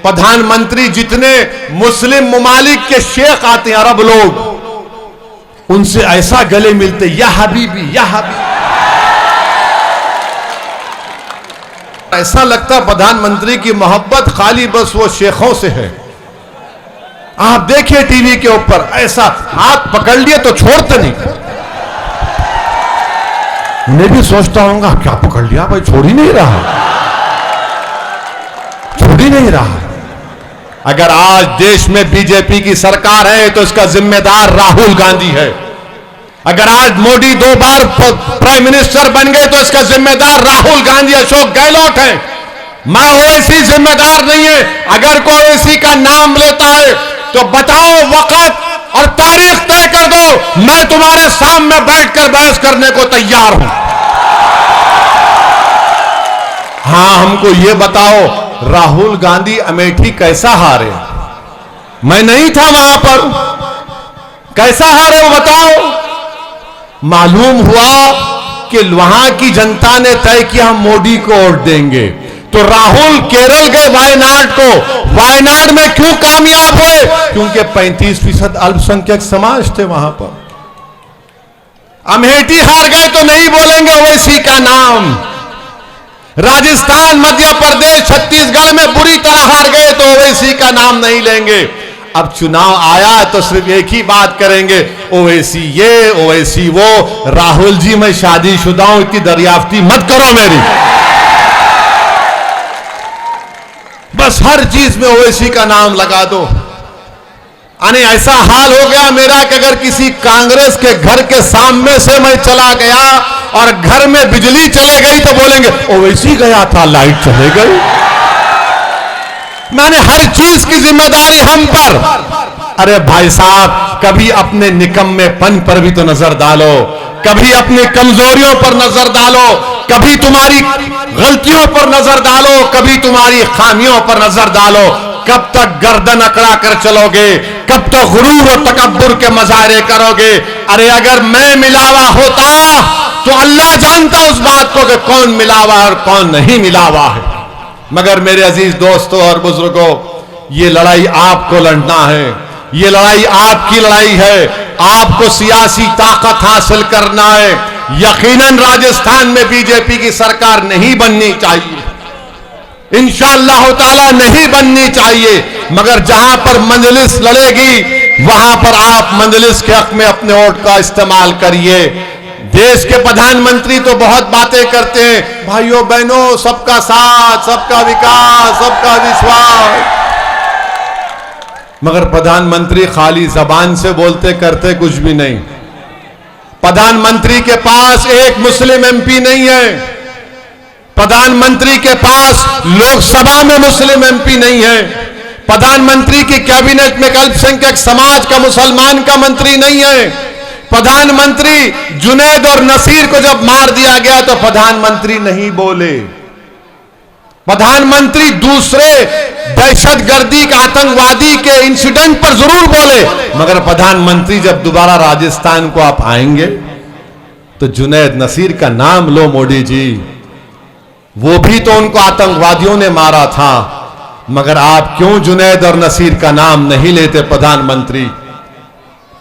प्रधानमंत्री जितने मुस्लिम ममालिक के शेख आते हैं, अरब लोग, उनसे ऐसा गले मिलते, या हबीबी या हबीबी। ऐसा लगता प्रधानमंत्री की मोहब्बत खाली बस वो शेखों से है। आप देखिए टीवी के ऊपर ऐसा हाथ पकड़ लिए तो छोड़ते नहीं। मैं भी सोचता हूंगा क्या पकड़ लिया भाई, छोड़ ही नहीं रहा, छोड़ ही नहीं रहा। अगर आज देश में बीजेपी की सरकार है तो इसका जिम्मेदार राहुल गांधी है। अगर आज मोदी 2 बार प्राइम मिनिस्टर बन गए तो इसका जिम्मेदार राहुल गांधी, अशोक गहलोत है। मैं ओवैसी जिम्मेदार नहीं है। अगर कोई ओवैसी का नाम लेता है तो बताओ, वक्त और तारीख तय कर दो, मैं तुम्हारे सामने बैठकर बहस करने को तैयार हूं। हां, हमको यह बताओ राहुल गांधी अमेठी कैसा हारे? मैं नहीं था वहां पर, कैसा हारे वो बताओ। मालूम हुआ कि वहां की जनता ने तय किया हम मोदी को वोट देंगे, तो राहुल केरल गए वायनाड को। वायनाड में क्यों कामयाब हुए? क्योंकि 35% अल्पसंख्यक समाज थे वहां पर। अमेठी हार गए तो नहीं बोलेंगे ओवैसी का नाम। राजस्थान, मध्य प्रदेश, छत्तीसगढ़ में बुरी तरह हार गए तो ओवैसी का नाम नहीं लेंगे। अब चुनाव आया तो सिर्फ एक ही बात करेंगे, ओवैसी ये ओवैसी वो। राहुल जी मैं शादीशुदा हूं, इतनी दरियाफ्ती मत करो मेरी। बस हर चीज में ओवैसी का नाम लगा दो। यानी ऐसा हाल हो गया मेरा कि अगर किसी कांग्रेस के घर के सामने से मैं चला गया और घर में बिजली चले गई तो बोलेंगे ओवैसी गया था, लाइट चले गई। मैंने हर चीज की जिम्मेदारी हम पर। अरे भाई साहब, कभी अपने निकम्मेपन पर भी तो नजर डालो, कभी अपनी कमजोरियों पर नजर डालो, कभी तुम्हारी गलतियों पर नजर डालो, कभी तुम्हारी खामियों पर नजर डालो। कब तक गर्दन अकड़ा कर चलोगे? कब तक गुरूर और तकब्बुर के मजारे करोगे? अरे अगर मैं मिलावा होता तो अल्लाह जानता उस बात को कि कौन मिलावा और कौन नहीं मिलावा है। मगर मेरे अजीज दोस्तों और बुजुर्गों, ये लड़ाई आपको लड़ना है, ये लड़ाई आपकी लड़ाई है। आपको सियासी ताकत हासिल करना है। यकीनन राजस्थान में बीजेपी की सरकार नहीं बननी चाहिए, इंशाअल्लाह ताला नहीं बननी चाहिए। मगर जहां पर मजलिस लड़ेगी वहां पर आप मजलिस के हक में अपने वोट का इस्तेमाल करिए। देश के प्रधानमंत्री तो बहुत बातें करते हैं, भाइयों बहनों सबका साथ, सबका विकास, सबका विश्वास, मगर प्रधानमंत्री खाली जबान से बोलते करते कुछ भी नहीं। प्रधानमंत्री के पास एक मुस्लिम एमपी नहीं है, प्रधानमंत्री के पास लोकसभा में मुस्लिम एमपी नहीं है, प्रधानमंत्री की कैबिनेट में अल्पसंख्यक समाज का मुसलमान का मंत्री नहीं है। प्रधानमंत्री जुनैद और नसीर को जब मार दिया गया तो प्रधानमंत्री नहीं बोले। प्रधानमंत्री दूसरे दहशतगर्दी का आतंकवादी के इंसिडेंट पर जरूर बोले, मगर प्रधानमंत्री जब दोबारा राजस्थान को आप आएंगे तो जुनैद नसीर का नाम लो मोदी जी, वो भी तो उनको आतंकवादियों ने मारा था, मगर आप क्यों जुनैद और नसीर का नाम नहीं लेते?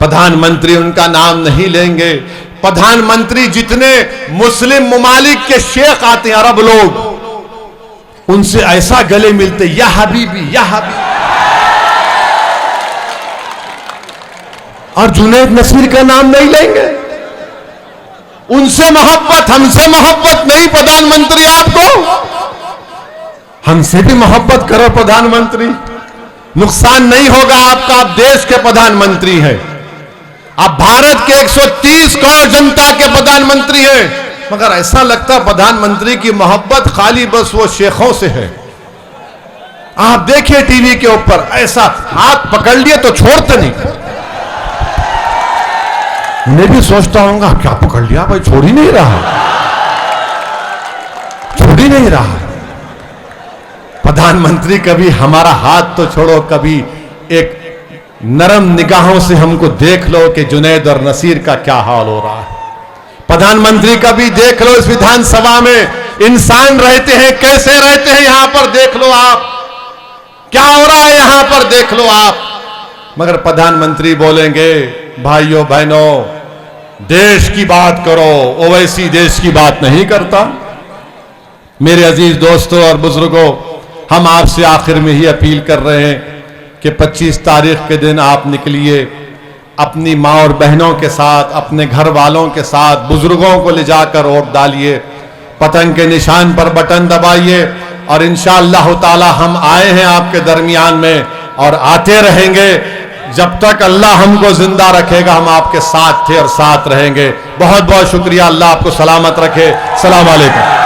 प्रधानमंत्री उनका नाम नहीं लेंगे। प्रधानमंत्री जितने मुस्लिम ममालिक के शेख आते हैं, अरब लोग, उनसे ऐसा गले मिलते, या हबीबी या हबीबी। और जुनैद नसीर का नाम नहीं लेंगे। उनसे मोहब्बत, हमसे मोहब्बत नहीं प्रधानमंत्री आपको। हमसे भी मोहब्बत करो प्रधानमंत्री, नुकसान नहीं होगा आपका। आप देश के प्रधानमंत्री हैं, आप भारत के 130 करोड़ जनता के प्रधानमंत्री हैं, मगर ऐसा लगता प्रधानमंत्री की मोहब्बत खाली बस वो शेखों से है। आप देखिए टीवी के ऊपर ऐसा हाथ पकड़ लिए तो छोड़ते नहीं। मैं भी सोचता हूंगा क्या पकड़ लिया भाई, छोड़ ही नहीं रहा, छोड़ ही नहीं रहा। प्रधानमंत्री कभी हमारा हाथ तो छोड़ो, कभी एक नरम निगाहों से हमको देख लो कि जुनैद और नसीर का क्या हाल हो रहा है। प्रधानमंत्री का भी देख लो, इस विधानसभा में इंसान रहते हैं, कैसे रहते हैं, यहां पर देख लो आप क्या हो रहा है यहां पर देख लो आप। मगर प्रधानमंत्री बोलेंगे भाइयों बहनों देश की बात करो, ओवैसी देश की बात नहीं करता। मेरे अजीज दोस्तों और बुजुर्गों, हम आपसे आखिर में ही अपील कर रहे हैं कि 25 तारीख के दिन आप निकलिए, अपनी माँ और बहनों के साथ, अपने घर वालों के साथ, बुजुर्गों को ले जाकर वोट डालिए, पतंग के निशान पर बटन दबाइए और इंशाअल्लाह ताला हम आए हैं आपके दरमियान में और आते रहेंगे। जब तक अल्लाह हमको जिंदा रखेगा हम आपके साथ थे और साथ रहेंगे। बहुत बहुत शुक्रिया। अल्लाह आपको सलामत रखे। सलाम अलैकुम।